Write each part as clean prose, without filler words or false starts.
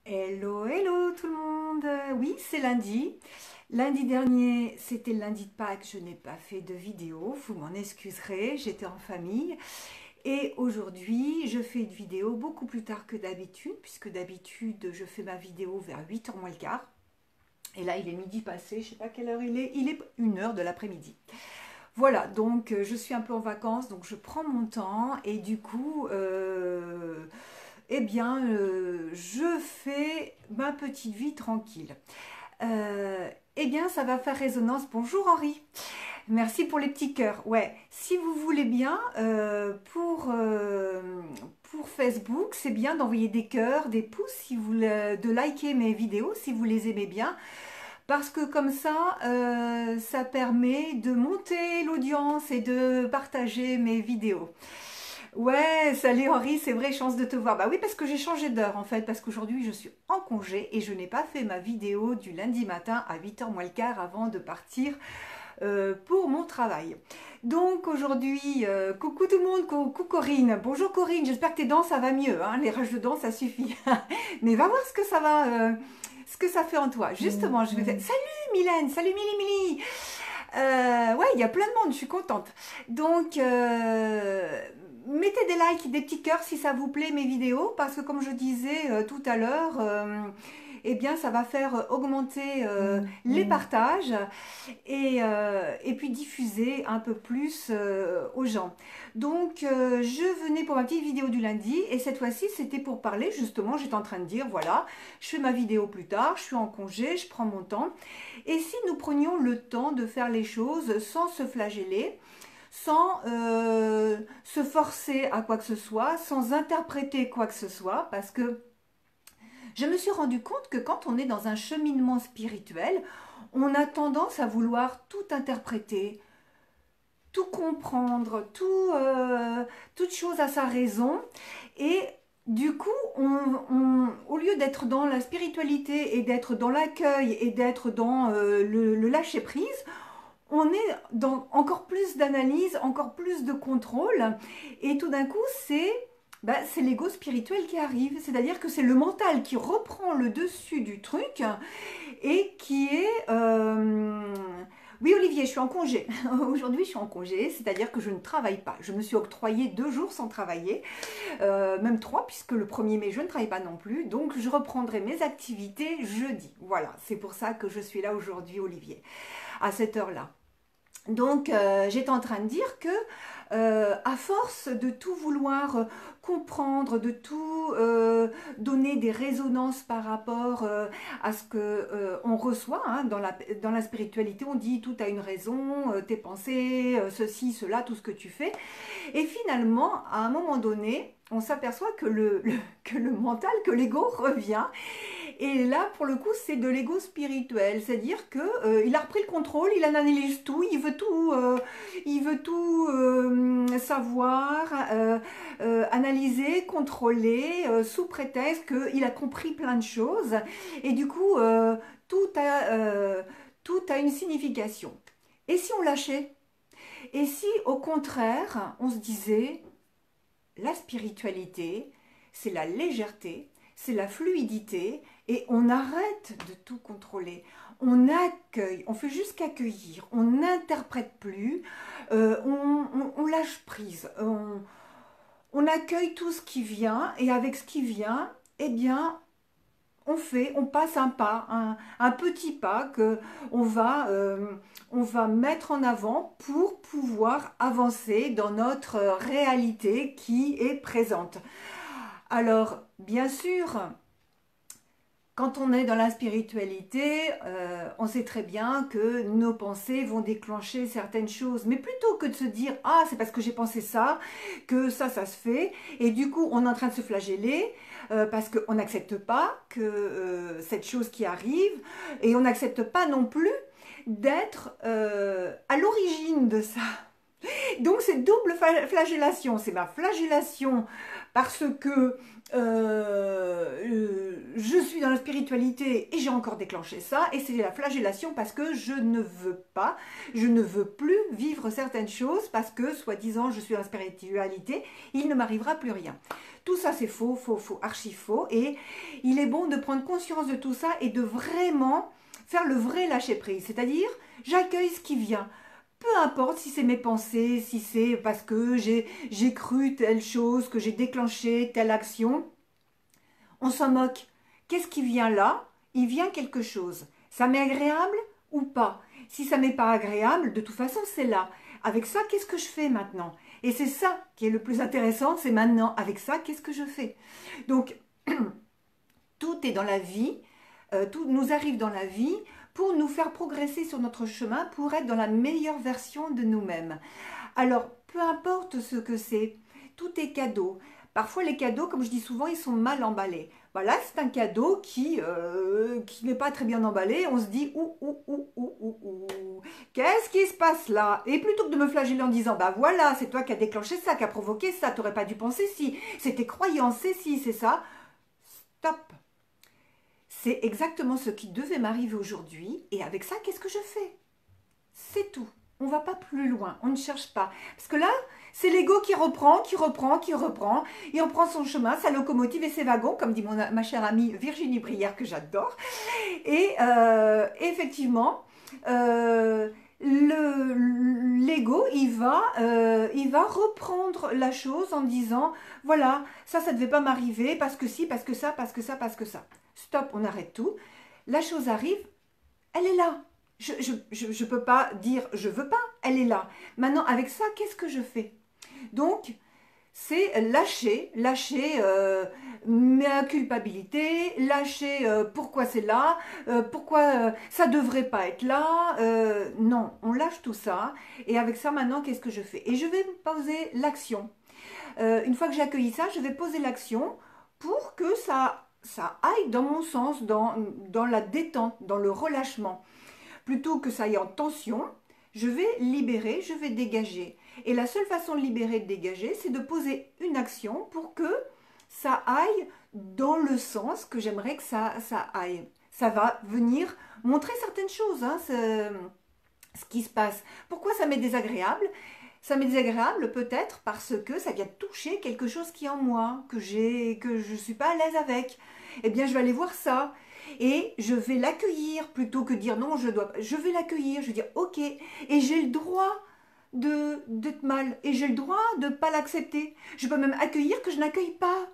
Hello, hello tout le monde. Oui, c'est lundi. Lundi dernier, c'était le lundi de Pâques, je n'ai pas fait de vidéo, vous m'en excuserez, j'étais en famille. Et aujourd'hui, je fais une vidéo beaucoup plus tard que d'habitude, puisque d'habitude, je fais ma vidéo vers 8h moins le quart. Et là, il est midi passé, je ne sais pas quelle heure il est 1h de l'après-midi. Voilà, donc je suis un peu en vacances, donc je prends mon temps et du coup, eh bien, je fais ma petite vie tranquille. Eh bien, ça va faire résonance. Bonjour Henri, merci pour les petits cœurs. Ouais, si vous voulez bien, pour Facebook, c'est bien d'envoyer des cœurs, des pouces, si vous, de liker mes vidéos si vous les aimez bien. Parce que comme ça, ça permet de monter l'audience et de partager mes vidéos. Ouais, salut Henri, c'est vrai, chance de te voir. Bah oui, parce que j'ai changé d'heure en fait, parce qu'aujourd'hui je suis en congé et je n'ai pas fait ma vidéo du lundi matin à 8h moins le quart avant de partir pour mon travail. Donc aujourd'hui, coucou tout le monde, coucou Corinne. Bonjour Corinne, j'espère que tes dents ça va mieux, hein. Les rages de dents ça suffit. Mais va voir ce que ça va, ce que ça fait en toi. Justement, je vais faire... Salut Mylène, salut Mili. Ouais, il y a plein de monde, je suis contente. Donc, mettez des likes, des petits cœurs si ça vous plaît mes vidéos, parce que comme je disais tout à l'heure, eh bien ça va faire augmenter les partages et puis diffuser un peu plus aux gens. Donc je venais pour ma petite vidéo du lundi et cette fois-ci c'était pour parler justement, j'étais en train de dire voilà, je fais ma vidéo plus tard, je suis en congé, je prends mon temps. Et si nous prenions le temps de faire les choses sans se flageller, sans se forcer à quoi que ce soit, sans interpréter quoi que ce soit, parce que je me suis rendu compte que quand on est dans un cheminement spirituel, on a tendance à vouloir tout interpréter, tout comprendre, toute chose à sa raison. Et du coup, au lieu d'être dans la spiritualité et d'être dans l'accueil et d'être dans le lâcher-prise, on est dans encore plus d'analyse, encore plus de contrôle. Et tout d'un coup, c'est l'ego spirituel qui arrive. C'est-à-dire que c'est le mental qui reprend le dessus du truc et qui est... Oui Olivier, je suis en congé. Aujourd'hui je suis en congé, c'est-à-dire que je ne travaille pas. Je me suis octroyé 2 jours sans travailler, même 3 puisque le 1er mai je ne travaille pas non plus. Donc je reprendrai mes activités jeudi. Voilà, c'est pour ça que je suis là aujourd'hui Olivier, à cette heure-là. Donc j'étais en train de dire que à force de tout vouloir comprendre, de tout donner des résonances par rapport à ce que on reçoit hein, dans la spiritualité, on dit tout a une raison, tes pensées, ceci, cela, tout ce que tu fais. Et finalement, à un moment donné, on s'aperçoit que que le mental, que l'ego revient. Et là, pour le coup, c'est de l'ego spirituel. C'est-à-dire que il a repris le contrôle, il analyse tout, il veut tout savoir, analyser, contrôler, sous prétexte qu'il a compris plein de choses. Et du coup, tout a une signification. Et si on lâchait? Et si, au contraire, on se disait, la spiritualité, c'est la légèreté, c'est la fluidité, et on arrête de tout contrôler. On accueille, on fait juste qu'accueillir, on n'interprète plus, on lâche prise, on accueille tout ce qui vient, et avec ce qui vient, eh bien, on passe un pas, un petit pas que on va mettre en avant pour pouvoir avancer dans notre réalité qui est présente. Alors, bien sûr, quand on est dans la spiritualité, on sait très bien que nos pensées vont déclencher certaines choses. Mais plutôt que de se dire « Ah, c'est parce que j'ai pensé ça, que ça se fait », et du coup, on est en train de se flageller parce qu'on n'accepte pas que cette chose qui arrive, et on n'accepte pas non plus d'être à l'origine de ça. Donc c'est double flagellation, c'est ma flagellation parce que je suis dans la spiritualité et j'ai encore déclenché ça, et c'est la flagellation parce que je ne veux plus vivre certaines choses parce que, soi-disant, je suis dans la spiritualité, il ne m'arrivera plus rien. Tout ça, c'est faux, faux, faux, archi faux, et il est bon de prendre conscience de tout ça et de vraiment faire le vrai lâcher-prise, c'est-à-dire, j'accueille ce qui vient. Peu importe si c'est mes pensées, si c'est parce que j'ai cru telle chose, que j'ai déclenché telle action, on s'en moque. Qu'est-ce qui vient là? Il vient quelque chose. Ça m'est agréable ou pas? Si ça m'est pas agréable, de toute façon, c'est là. Avec ça, qu'est-ce que je fais maintenant? Et c'est ça qui est le plus intéressant, c'est maintenant, avec ça, qu'est-ce que je fais? Donc, tout est dans la vie, tout nous arrive dans la vie pour nous faire progresser sur notre chemin, pour être dans la meilleure version de nous-mêmes. Alors, peu importe ce que c'est, tout est cadeau. Parfois, les cadeaux, comme je dis souvent, ils sont mal emballés. Voilà, c'est un cadeau qui n'est pas très bien emballé. On se dit, qu'est-ce qui se passe là? Et plutôt que de me flageller en disant, bah voilà, c'est toi qui as déclenché ça, qui a provoqué ça, tu n'aurais pas dû penser si, c'est tes croyances, c'est si, c'est ça. Stop. C'est exactement ce qui devait m'arriver aujourd'hui. Et avec ça, qu'est-ce que je fais? C'est tout. On ne va pas plus loin, on ne cherche pas. Parce que là, c'est l'ego qui reprend. Il reprend son chemin, sa locomotive et ses wagons, comme dit ma chère amie Virginie Brière, que j'adore. Et effectivement, l'ego, il va reprendre la chose en disant, voilà, ça ne devait pas m'arriver, parce que si, parce que ça, parce que ça, parce que ça. Stop, on arrête tout. La chose arrive, elle est là. Je ne peux pas dire je veux pas, elle est là. Maintenant, avec ça, qu'est-ce que je fais? Donc, c'est lâcher ma culpabilité, lâcher pourquoi c'est là, pourquoi ça devrait pas être là. Non, on lâche tout ça. Et avec ça, maintenant, qu'est-ce que je fais? Et je vais poser l'action. Une fois que j'ai accueilli ça, je vais poser l'action pour que ça aille dans mon sens, dans la détente, dans le relâchement. Plutôt que ça aille en tension, je vais libérer, je vais dégager. Et la seule façon de libérer et de dégager, c'est de poser une action pour que ça aille dans le sens que j'aimerais que ça aille. Ça va venir montrer certaines choses, hein, ce qui se passe. Pourquoi ça m'est désagréable? Ça m'est désagréable peut-être parce que ça vient toucher quelque chose qui est en moi, que je ne suis pas à l'aise avec. Eh bien, je vais aller voir ça. Et je vais l'accueillir plutôt que dire non, je vais l'accueillir, je vais dire ok, et j'ai le droit d'être mal, et j'ai le droit de ne pas l'accepter. Je peux même accueillir que je n'accueille pas.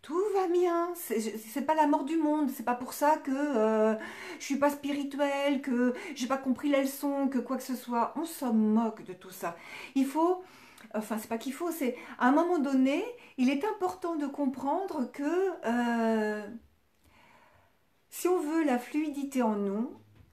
Tout va bien, c'est pas la mort du monde, c'est pas pour ça que je suis pas spirituelle, que j'ai pas compris la leçon, que quoi que ce soit. On s'en moque de tout ça. Il faut, enfin c'est pas qu'il faut, c'est à un moment donné, il est important de comprendre que si on veut la fluidité en nous,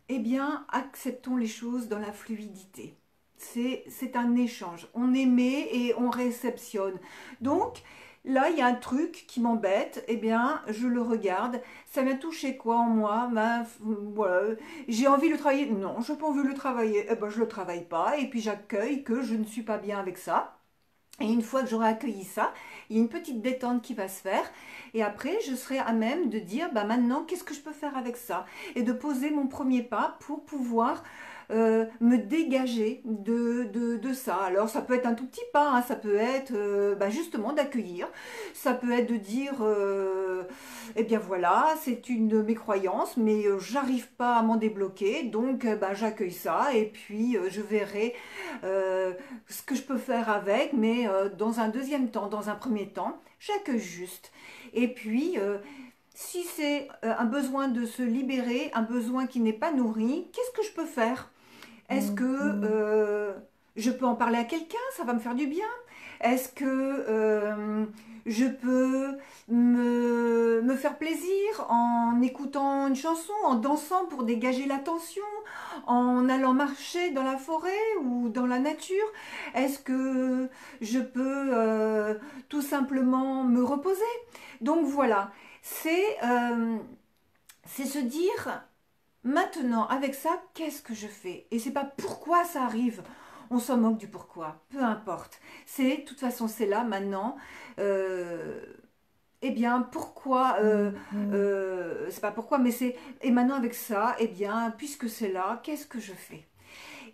eh bien, acceptons les choses dans la fluidité. C'est un échange. On émet et on réceptionne. Donc, là, il y a un truc qui m'embête. Eh bien, je le regarde. Ça m'a touché quoi en moi? Ben, voilà. J'ai envie de le travailler? Non, je n'ai pas envie de le travailler. Eh ben, je ne le travaille pas. Et puis, j'accueille que je ne suis pas bien avec ça. Et une fois que j'aurai accueilli ça, il y a une petite détente qui va se faire. Et après, je serai à même de dire, bah maintenant, qu'est-ce que je peux faire avec ça? Et de poser mon premier pas pour pouvoir me dégager de ça. Alors, ça peut être un tout petit pas, hein, ça peut être justement d'accueillir. Ça peut être de dire, eh bien voilà, c'est une de mes croyances, mais j'arrive pas à m'en débloquer. Donc, j'accueille ça et puis je verrai ce que je peux faire avec, mais dans un deuxième temps, dans un premier temps, j'accueille juste. Et puis, si c'est un besoin de se libérer, un besoin qui n'est pas nourri, qu'est-ce que je peux faire? Est-ce que je peux en parler à quelqu'un? Ça va me faire du bien. Est-ce que je peux me faire plaisir en écoutant une chanson, en dansant pour dégager la tension, en allant marcher dans la forêt ou dans la nature? Est-ce que je peux tout simplement me reposer? Donc voilà, c'est se dire, maintenant avec ça, qu'est-ce que je fais? Et c'est pas pourquoi ça arrive. On s'en moque du pourquoi, peu importe. De toute façon, c'est là maintenant. eh bien, pourquoi, c'est pas pourquoi, mais c'est, et maintenant avec ça, eh bien, puisque c'est là, qu'est-ce que je fais?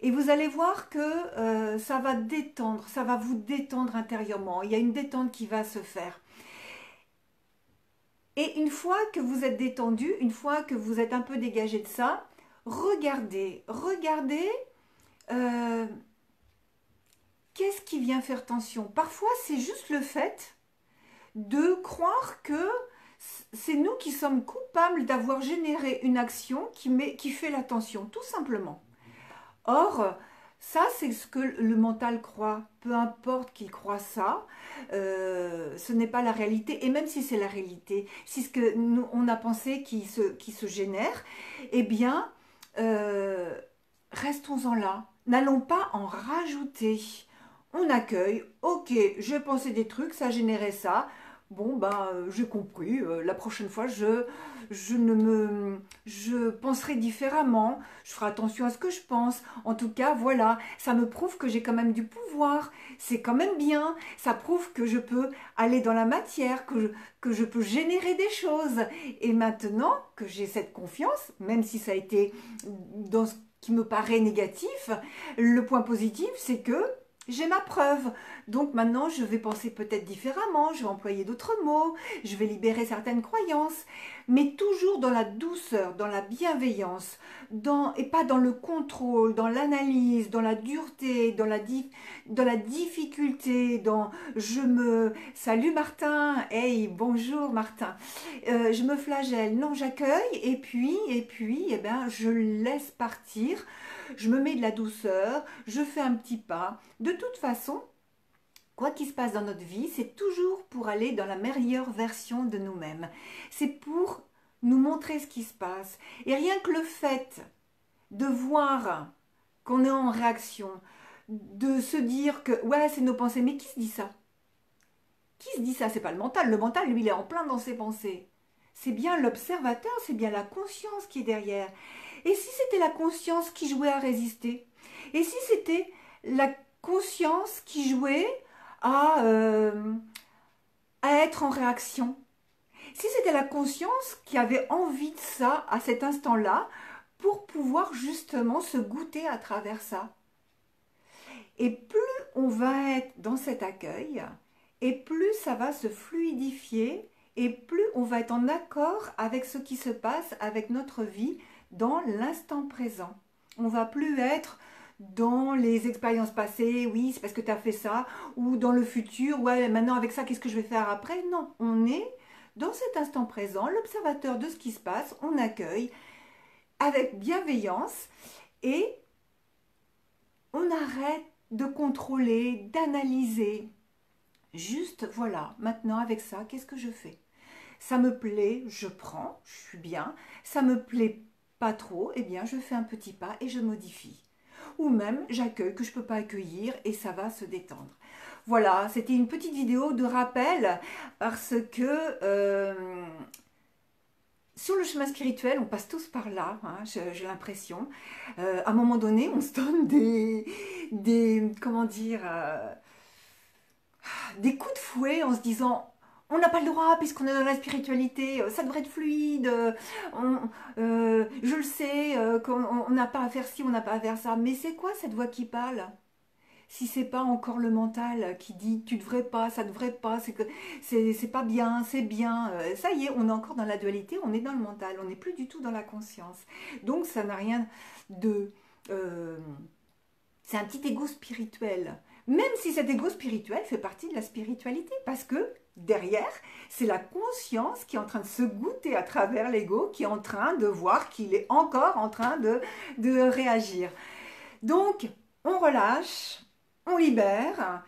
Et vous allez voir que ça va détendre, ça va vous détendre intérieurement. Il y a une détente qui va se faire. Et une fois que vous êtes détendu, une fois que vous êtes un peu dégagé de ça, regardez, regardez euh, qu'est-ce qui vient faire tension. Parfois, c'est juste le fait de croire que c'est nous qui sommes coupables d'avoir généré une action qui fait la tension, tout simplement. Or, ça, c'est ce que le mental croit. Peu importe qu'il croit ça, ce n'est pas la réalité. Et même si c'est la réalité, si ce que nous, on a pensé qui se génère, eh bien, restons-en là. N'allons pas en rajouter. On accueille, ok, j'ai pensé des trucs, ça générait ça. Bon, ben, j'ai compris. La prochaine fois, je penserai différemment. Je ferai attention à ce que je pense. En tout cas, voilà, ça me prouve que j'ai quand même du pouvoir. C'est quand même bien. Ça prouve que je peux aller dans la matière, que je peux générer des choses. Et maintenant que j'ai cette confiance, même si ça a été dans ce qui me paraît négatif, le point positif, c'est que j'ai ma preuve. Donc maintenant, je vais penser peut-être différemment, je vais employer d'autres mots, je vais libérer certaines croyances, mais toujours dans la douceur, dans la bienveillance, et pas dans le contrôle, dans l'analyse, dans la dureté, dans la difficulté, dans je me... Salut Martin, hey, bonjour Martin, je me flagelle, non, j'accueille, et puis, eh ben, je laisse partir. Je me mets de la douceur, je fais un petit pas. De toute façon, quoi qu'il se passe dans notre vie, c'est toujours pour aller dans la meilleure version de nous-mêmes. C'est pour nous montrer ce qui se passe. Et rien que le fait de voir qu'on est en réaction, de se dire que, ouais, c'est nos pensées, mais qui se dit ça? Qui se dit ça? C'est pas le mental. Le mental, lui, il est en plein dans ses pensées. C'est bien l'observateur, c'est bien la conscience qui est derrière. Et si c'était la conscience qui jouait à résister? Et si c'était la conscience qui jouait à être en réaction? Si c'était la conscience qui avait envie de ça à cet instant-là pour pouvoir justement se goûter à travers ça? Et plus on va être dans cet accueil, et plus ça va se fluidifier, et plus on va être en accord avec ce qui se passe avec notre vie dans l'instant présent. On va plus être dans les expériences passées, oui, c'est parce que tu as fait ça, ou dans le futur, ouais, maintenant avec ça, qu'est-ce que je vais faire après? Non, on est dans cet instant présent, l'observateur de ce qui se passe, on accueille avec bienveillance et on arrête de contrôler, d'analyser. Juste, voilà, maintenant avec ça, qu'est-ce que je fais? Ça me plaît, je prends, je suis bien. Ça me plaît pas trop, eh bien je fais un petit pas et je modifie. Ou même j'accueille que je ne peux pas accueillir et ça va se détendre. Voilà, c'était une petite vidéo de rappel parce que sur le chemin spirituel, on passe tous par là, hein, j'ai l'impression. À un moment donné, on se donne comment dire, des coups de fouet en se disant on n'a pas le droit puisqu'on est dans la spiritualité, ça devrait être fluide, je le sais, qu'on n'a pas à faire ci, on n'a pas à faire ça. Mais c'est quoi cette voix qui parle? Si c'est pas encore le mental qui dit tu devrais pas, ça devrait pas, c'est pas bien, c'est bien. Ça y est, on est encore dans la dualité, on est dans le mental, on n'est plus du tout dans la conscience. Donc ça n'a rien de... c'est un petit ego spirituel. Même si cet ego spirituel fait partie de la spiritualité, parce que derrière, c'est la conscience qui est en train de se goûter à travers l'ego, qui est en train de voir qu'il est encore en train de réagir. Donc, on relâche, on libère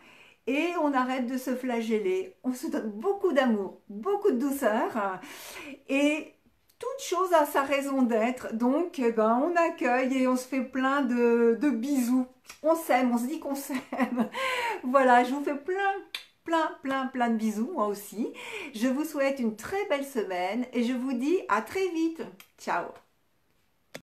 et on arrête de se flageller. On se donne beaucoup d'amour, beaucoup de douceur et toute chose a sa raison d'être. Donc, ben, on accueille et on se fait plein de bisous. On s'aime, on se dit qu'on s'aime. Voilà, je vous fais plein de bisous, moi aussi. Je vous souhaite une très belle semaine et je vous dis à très vite. Ciao!